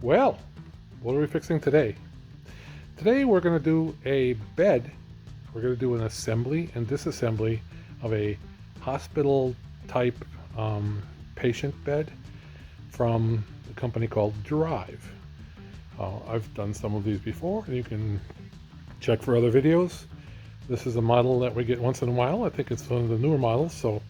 Well, what are we fixing today? Today we're going to do a bed. We're going to do an assembly and disassembly of a hospital type patient bed from a company called Drive. I've done some of these before, and you can check for other videos. This is a model that we get once in a while. I think it's one of the newer models, so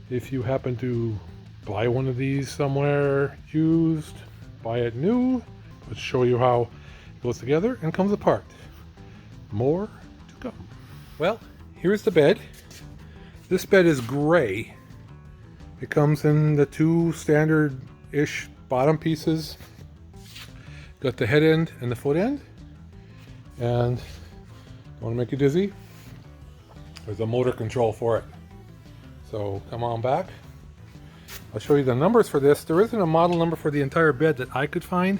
if you happen to buy one of these somewhere used, buy it new. Let's show you how it goes together and comes apart. More to come. Well, here's the bed. This bed is gray. It comes in the two standard-ish bottom pieces. Got the head end and the foot end. And don't want to make you dizzy, there's a motor control for it. So come on back. I'll show you the numbers for this. There isn't a model number for the entire bed that I could find.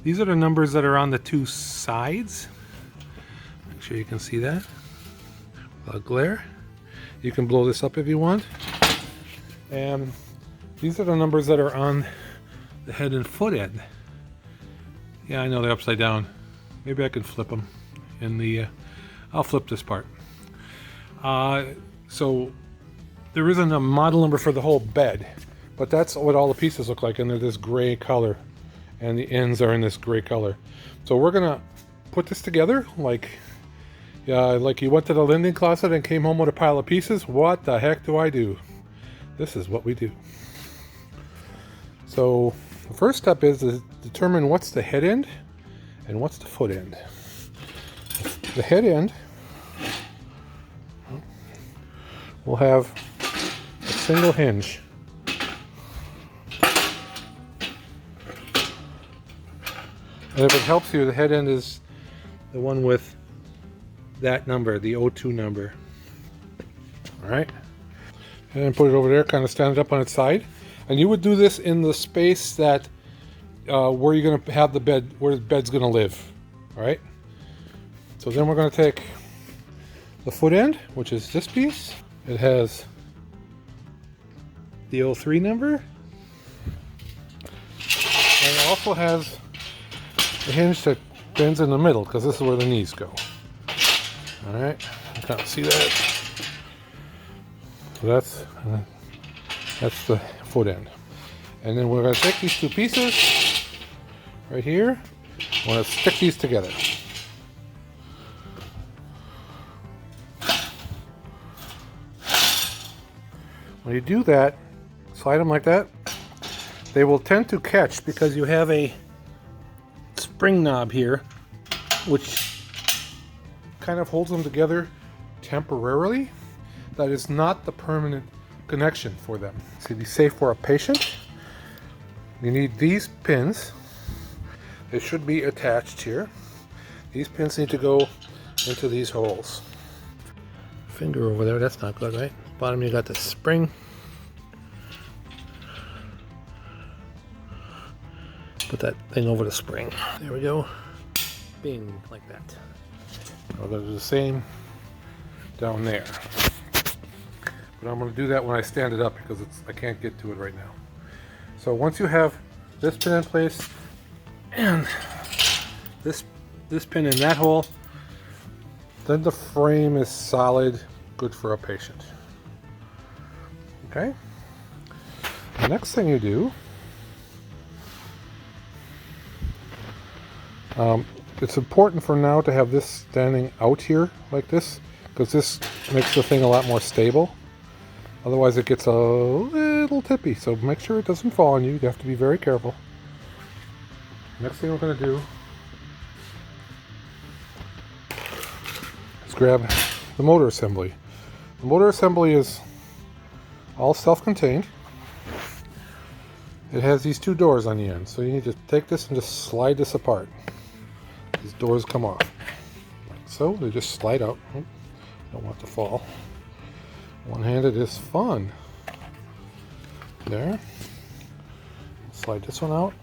These are the numbers that are on the two sides. Make sure you can see that without glare. You can blow this up if you want. And these are the numbers that are on the head and foot end. Yeah, I know they're upside down. Maybe I can flip them in the I'll flip this part. So there isn't a model number for the whole bed, but that's what all the pieces look like, and they're this gray color, and the ends are in this gray color. So we're gonna put this together like you went to the linen closet and came home with a pile of pieces. What the heck do I do? This is what we do. So the first step is to determine what's the head end and what's the foot end. The head end will have a single hinge. And if it helps you, the head end is the one with that number, the O2 number. All right. And then put it over there, kind of stand it up on its side. And you would do this in the space that where you're going to have the bed, where the bed's going to live. All right. So then we're going to take the foot end, which is this piece. It has the O3 number. And it also has the hinge that bends in the middle, because this is where the knees go. All right. You can't see that. So that's the foot end. And then we're going to take these two pieces right here. We're going to stick these together. When you do that, slide them like that, they will tend to catch because you have a spring knob here which kind of holds them together temporarily. That is not the permanent connection for them. To be safe for a patient, you need these pins. They should be attached here. These pins need to go into these holes. Finger over there, that's not good, right? Bottom you got the spring. Put that thing over the spring. There we go. Bing, like that. I'll go do the same down there. But I'm going to do that when I stand it up because I can't get to it right now. So once you have this pin in place and this pin in that hole, then the frame is solid, good for a patient. Okay. The next thing you do, it's important for now to have this standing out here like this, because this makes the thing a lot more stable. Otherwise it gets a little tippy, so make sure it doesn't fall on you. You have to be very careful. Next thing we're going to do is grab the motor assembly. The motor assembly is all self-contained. It has these two doors on the end, so you need to take this and just slide this apart. These doors come off like so. They just slide out. Don't want to fall. One-handed is fun. There. Slide this one out.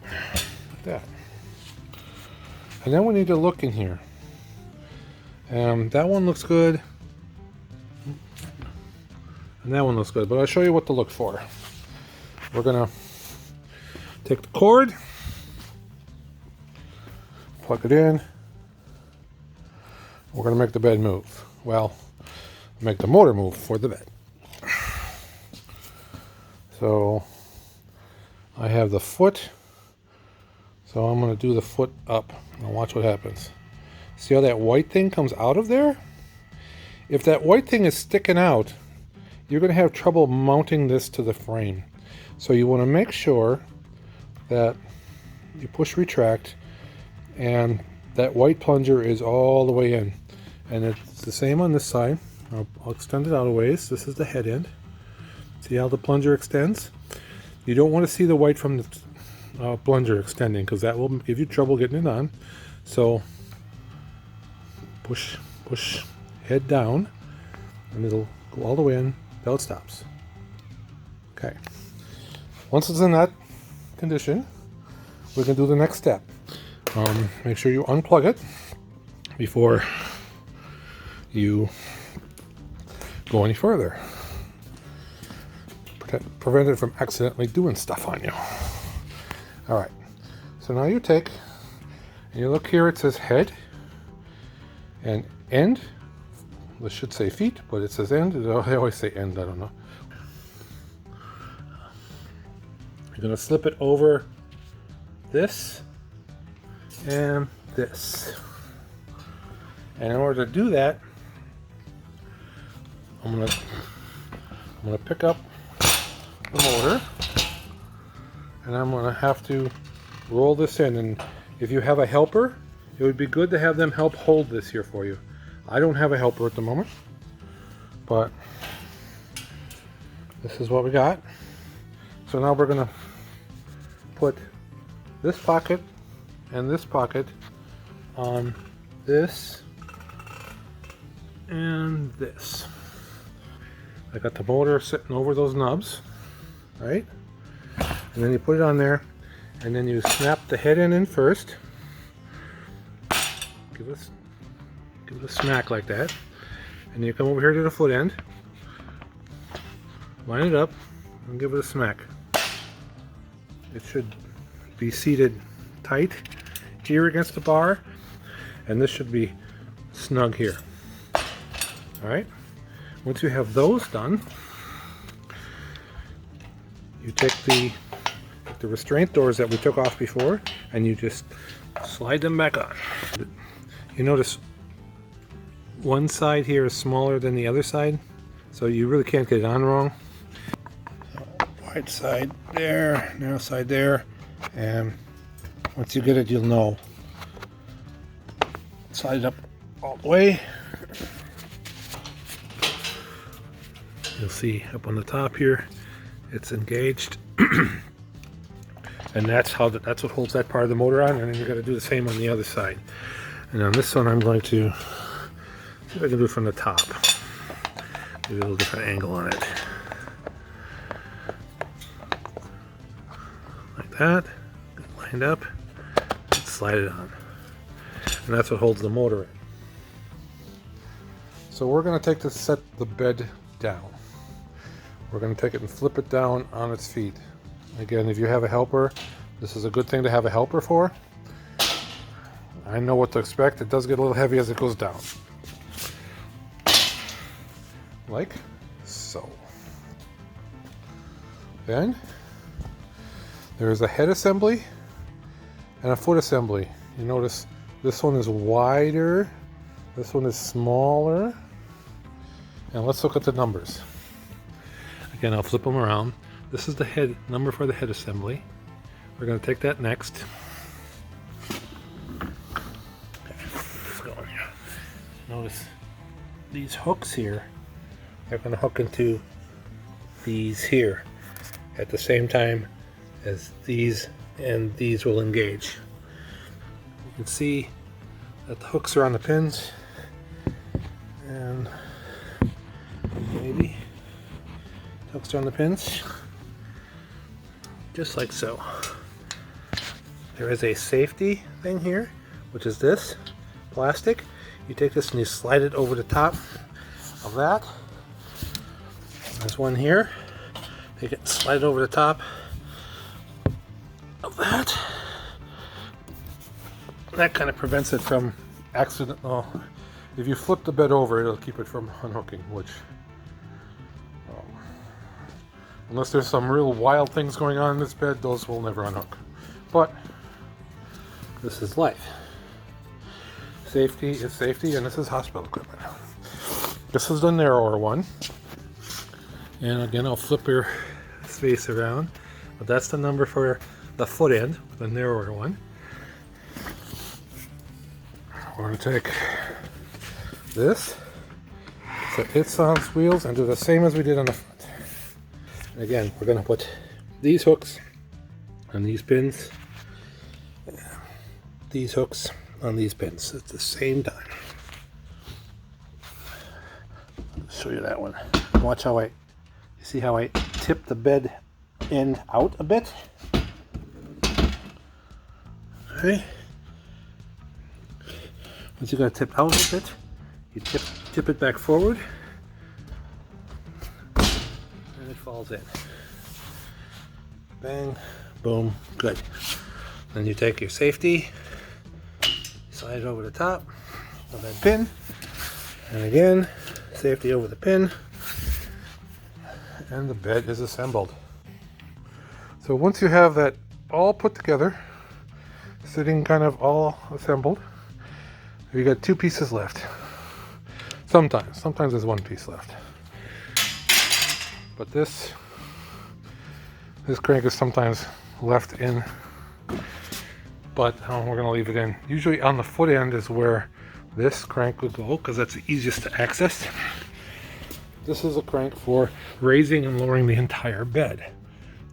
Like that. And then we need to look in here. That one looks good. And that one looks good, but I'll show you what to look for. we're gonna take the cord, plug it in. We're gonna make the bed move. Well, make the motor move for the bed. So I have the foot, so I'm going to do the foot up. Now watch what happens. See how that white thing comes out of there? If that white thing is sticking out, you're going to have trouble mounting this to the frame. So you want to make sure that you push retract and that white plunger is all the way in. And it's the same on this side. I'll extend it out a ways. This is the head end. See how the plunger extends? You don't want to see the white from the plunger extending because that will give you trouble getting it on. So push head down and it'll go all the way in till it stops. Okay. Once it's in that condition, we can do the next step. Make sure you unplug it before you go any further. Prevent it from accidentally doing stuff on you. Alright, so now you take and you look here, it says head and end. This should say feet, but it says end. I always say end, I don't know. You're going to slip it over this and this. And in order to do that, I'm gonna pick up the motor and I'm gonna have to roll this in. And if you have a helper, it would be good to have them help hold this here for you. I don't have a helper at the moment, but this is what we got. So now we're gonna put this pocket and this pocket on this and this. I got the motor sitting over those knobs, right? And then you put it on there, and then you snap the head in first. Give it a smack like that, and you come over here to the foot end, line it up, and give it a smack. It should be seated tight here against the bar, and this should be snug here. All right. Once you have those done, you take the restraint doors that we took off before and you just slide them back on. You notice one side here is smaller than the other side, so you really can't get it on wrong. So, wide side there, narrow side there, and once you get it, you'll know. Slide it up all the way. You'll see up on the top here, it's engaged, and that's what holds that part of the motor on. And then you're going to do the same on the other side. And on this one, I'm going to see if I can do it from the top. Maybe a little different angle on it, like that. Lined up, and slide it on, and that's what holds the motor in. So we're going to take this, set the bed down. We're going to take it and flip it down on its feet. Again, if you have a helper, this is a good thing to have a helper for. I know what to expect. It does get a little heavy as it goes down. Like so. Then there's a head assembly and a foot assembly. You notice this one is wider, this one is smaller. And let's look at the numbers. Again, I'll flip them around. This is the head number for the head assembly. We're going to take that next. Okay, let's go here. Notice these hooks here are going to hook into these here at the same time as these, and these will engage. You can see that the hooks are on the pins, and maybe hooks are on the pins, just like so. There is a safety thing here, which is this plastic. You take this and you slide it over the top of that. There's one here. Take it and slide it over the top, that kind of prevents it from accidental. If you flip the bed over, it'll keep it from unhooking, which unless there's some real wild things going on in this bed, those will never unhook. But this is life. Safety is safety, and this is hospital equipment. This is the narrower one. And again, I'll flip your face around. But that's the number for the foot end, the narrower one. We're going to take this, set its on wheels, and do the same as we did on the front. And again, we're going to put these hooks on these pins, these hooks on these pins at the same time. I'll show you that one. Watch how you see how I tip the bed end out a bit? Okay. Once you got to tip out a bit, you tip it back forward, and it falls in. Bang, boom, good. Then you take your safety, slide it over the top of that pin, and again, safety over the pin, and the bed is assembled. So once you have that all put together, sitting kind of all assembled, you got two pieces left. Sometimes there's one piece left. But this crank is sometimes left in, but we're going to leave it in. Usually on the foot end is where this crank would go, because that's the easiest to access. This is a crank for raising and lowering the entire bed.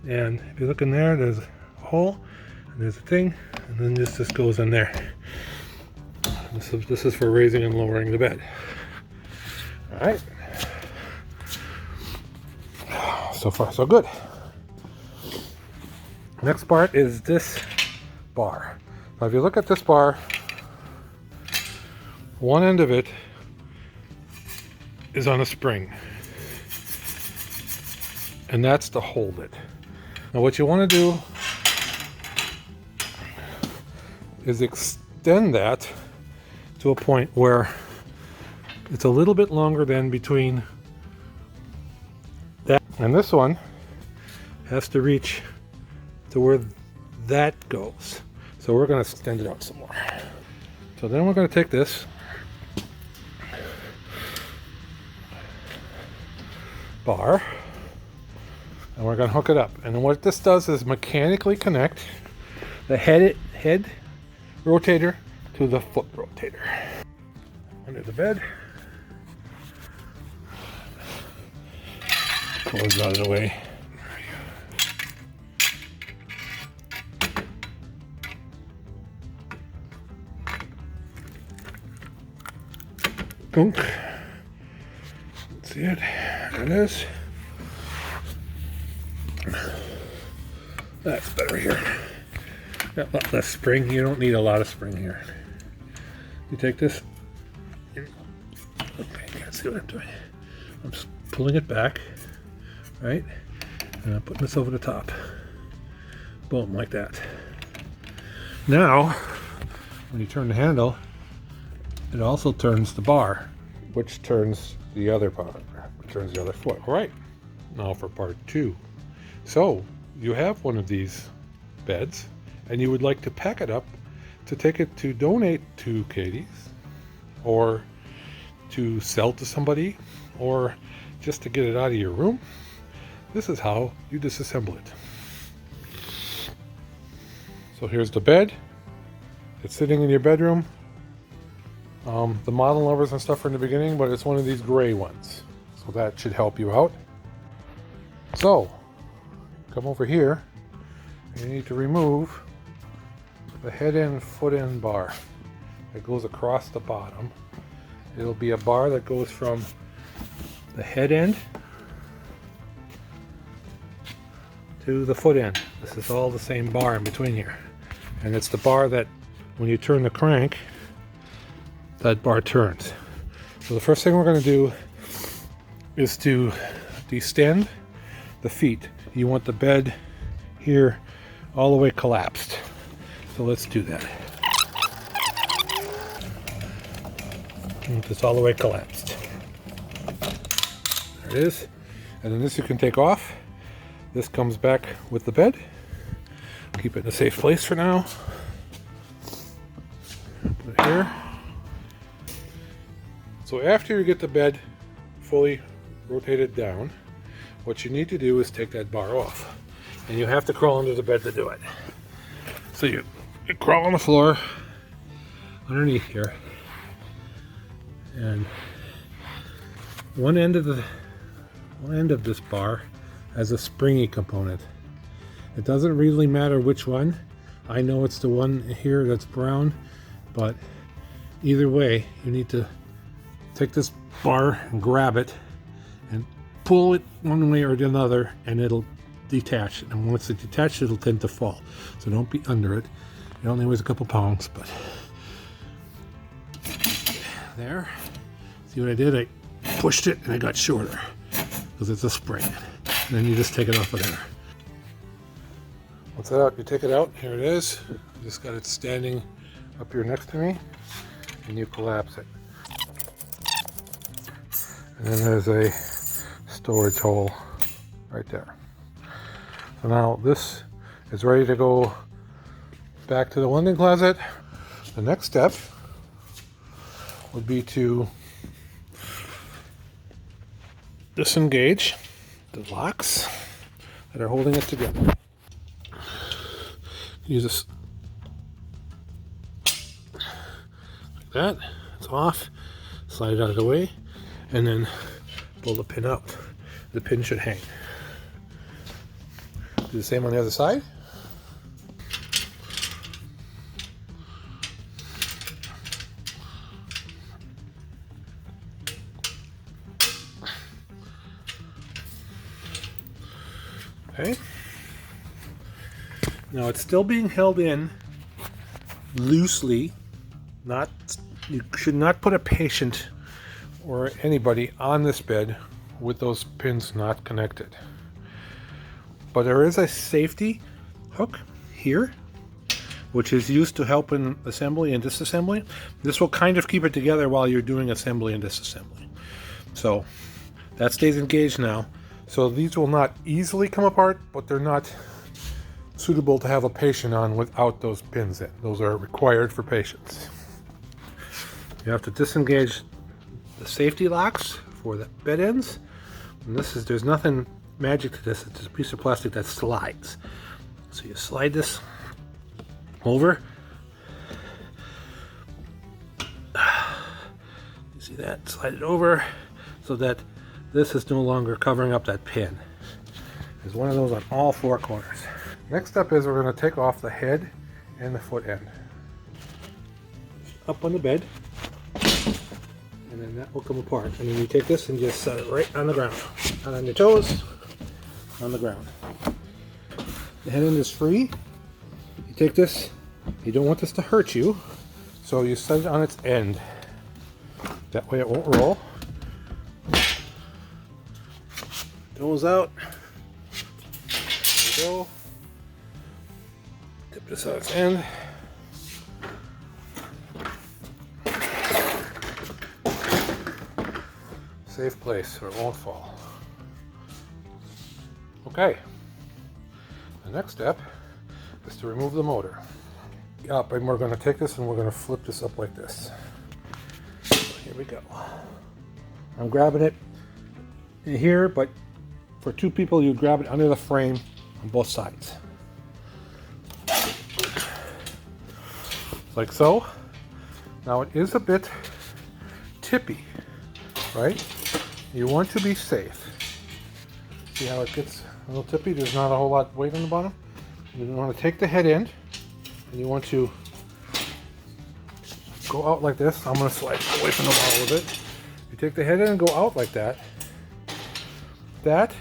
And if you look in there, there's a hole, and there's a thing, and then this just goes in there. This is for raising and lowering the bed. All right. So far, so good. Next part is this bar. Now, if you look at this bar, one end of it is on a spring, and that's to hold it. Now, what you want to do is extend that to a point where it's a little bit longer than between that and this one has to reach to where that goes. So we're going to extend it out some more. So then we're going to take this bar and we're going to hook it up. And then what this does is mechanically connect the head rotator to the foot rotator. Under the bed. Close out of the way. Boom. See it? There it is. That's better here. Got a lot less spring. You don't need a lot of spring here. You take this. Okay, you can't see what I'm doing. I'm just pulling it back, right? And I'm putting this over the top. Boom, like that. Now, when you turn the handle, it also turns the bar, which turns the other bar, which turns the other foot. All right, now for part two. So, you have one of these beds, and you would like to pack it up to take it to donate to Katie's, or to sell to somebody, or just to get it out of your room. This is how you disassemble it. So here's the bed. It's sitting in your bedroom. The model numbers and stuff are in the beginning, but it's one of these gray ones. So that should help you out. So, come over here. You need to remove the head end, foot end bar that goes across the bottom. It'll be a bar that goes from the head end to the foot end. This is all the same bar in between here. And it's the bar that when you turn the crank, that bar turns. So the first thing we're going to do is to distend the feet. You want the bed here all the way collapsed. So let's do that. It's all the way collapsed. There it is. And then this you can take off. This comes back with the bed. Keep it in a safe place for now. Put it here. So after you get the bed fully rotated down, what you need to do is take that bar off. And you have to crawl under the bed to do it. So you crawl on the floor underneath here. And one end of this bar has a springy component. It doesn't really matter which one. I know it's the one here that's brown, but either way, you need to take this bar and grab it and pull it one way or another, and it'll detach. And once it detaches, it'll tend to fall. So don't be under it. It only weighs a couple pounds, but there. See what I did? I pushed it and it got shorter because it's a spring. And then you just take it off of there. Once that out, you take it out. Here it is. You just got it standing up here next to me, and you collapse it. And then there's a storage hole right there. So now this is ready to go back to the linen closet. The next step would be to disengage the locks that are holding it together. Use this like that. It's off. Slide it out of the way, and then pull the pin out. The pin should hang. Do the same on the other side. Okay. Now it's still being held in loosely. You should not put a patient or anybody on this bed with those pins not connected. But there is a safety hook here, which is used to help in assembly and disassembly. This will kind of keep it together while you're doing assembly and disassembly. So that stays engaged now. So these will not easily come apart, but they're not suitable to have a patient on without those pins in. Those are required for patients. You have to disengage the safety locks for the bed ends. And there's nothing magic to this. It's just a piece of plastic that slides. So you slide this over. You see that? Slide it over so that this is no longer covering up that pin. There's one of those on all four corners. Next step is we're going to take off the head and the foot end. Up on the bed, and then that will come apart. And then you take this and just set it right on the ground. Not on your toes, on the ground. The head end is free. You take this, you don't want this to hurt you, so you set it on its end. That way it won't roll. Toes out. There we go. Tip this on its end. Safe place so it won't fall. Okay. The next step is to remove the motor. Up, and we're going to take this and we're going to flip this up like this. So here we go. I'm grabbing it in here, but for two people, you grab it under the frame on both sides. Like so. Now it is a bit tippy, right? You want to be safe. See how it gets a little tippy? There's not a whole lot of weight on the bottom. You want to take the head end and you want to go out like this. I'm going to slide away from the wall a little bit. You take the head end and go out like that. That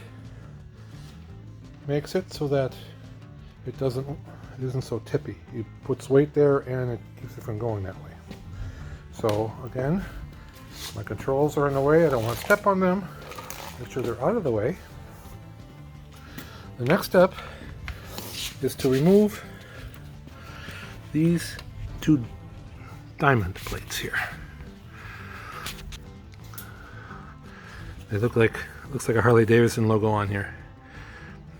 makes it so that it isn't so tippy. It puts weight there and it keeps it from going that way. So again, my controls are in the way. I don't want to step on them. Make sure they're out of the way. The next step is to remove these two diamond plates here. They looks like a Harley Davidson logo on here.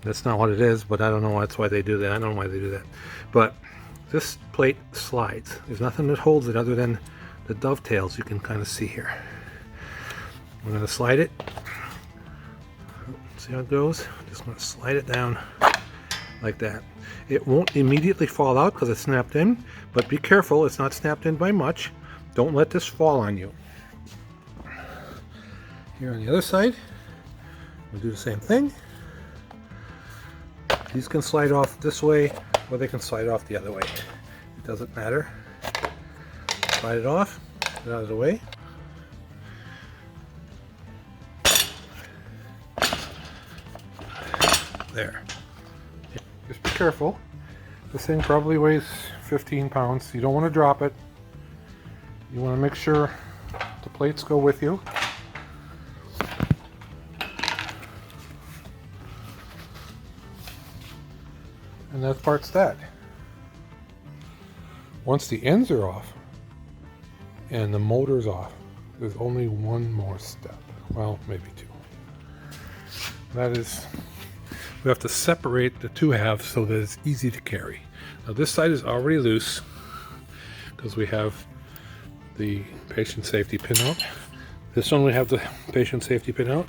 That's not what it is, but I don't know that's why they do that. I don't know why they do that. But this plate slides. There's nothing that holds it other than the dovetails you can kind of see here. I'm going to slide it. See how it goes? Just going to slide it down like that. It won't immediately fall out because it's snapped in, but be careful, it's not snapped in by much. Don't let this fall on you. Here on the other side, we'll do the same thing. These can slide off this way, or they can slide off the other way. It doesn't matter. Slide it off, get it out of the way. There. Just be careful. This thing probably weighs 15 pounds. You don't want to drop it. You want to make sure the plates go with you. And that part's that. Once the ends are off and the motor's off, there's only one more step. Well, maybe two. That is, we have to separate the two halves so that it's easy to carry. Now this side is already loose because we have the patient safety pin out. This one we have the patient safety pin out.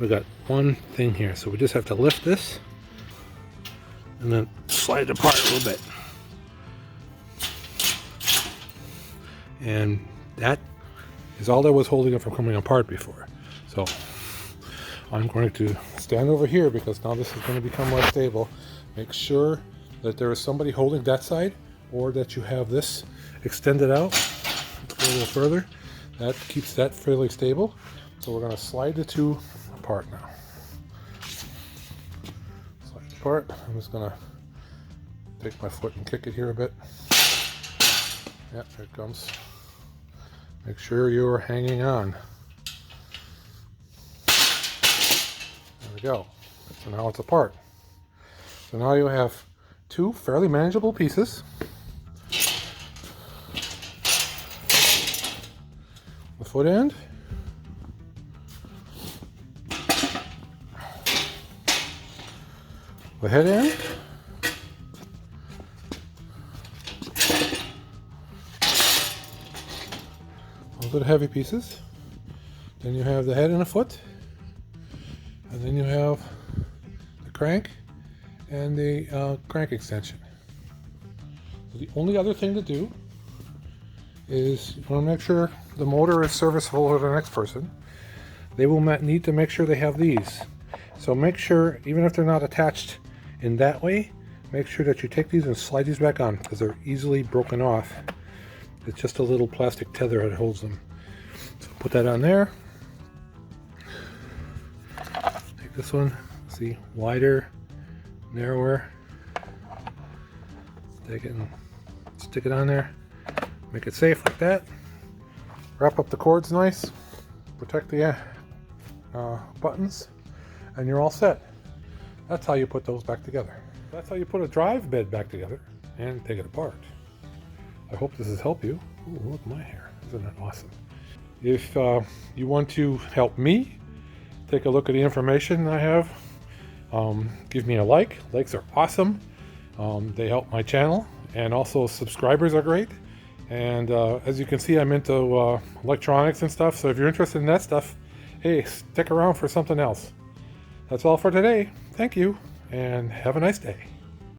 We got one thing here, so we just have to lift this and then slide it apart a little bit. And that is all that was holding it from coming apart before. So I'm going to stand over here because now this is going to become more stable. Make sure that there is somebody holding that side, or that you have this extended out a little further. That keeps that fairly stable. So we're going to slide the two apart now. Slide it apart. I'm just going to take my foot and kick it here a bit. Yeah, there it comes. Make sure you're hanging on. There we go. So now it's apart. So now you have two fairly manageable pieces. The foot end. The head end. Those are the heavy pieces. Then you have the head and the foot. And then you have the crank and the crank extension. So the only other thing to do is you want to make sure the motor is serviceable for the next person. They will need to make sure they have these. So make sure, even if they're not attached in that way, make sure that you take these and slide these back on because they're easily broken off. It's just a little plastic tether that holds them. So put that on there. Take this one, see, wider, narrower. Take it and stick it on there. Make it safe like that. Wrap up the cords nice. Protect the buttons, and you're all set. That's how you put those back together. That's how you put a drive bed back together and take it apart. I hope this has helped you. Ooh, look at my hair. Isn't that awesome? If you want to help me, take a look at the information I have. Give me a like. Likes are awesome. They help my channel, and also subscribers are great. And as you can see, I'm into electronics and stuff. So if you're interested in that stuff, hey, stick around for something else. That's all for today. Thank you, and have a nice day.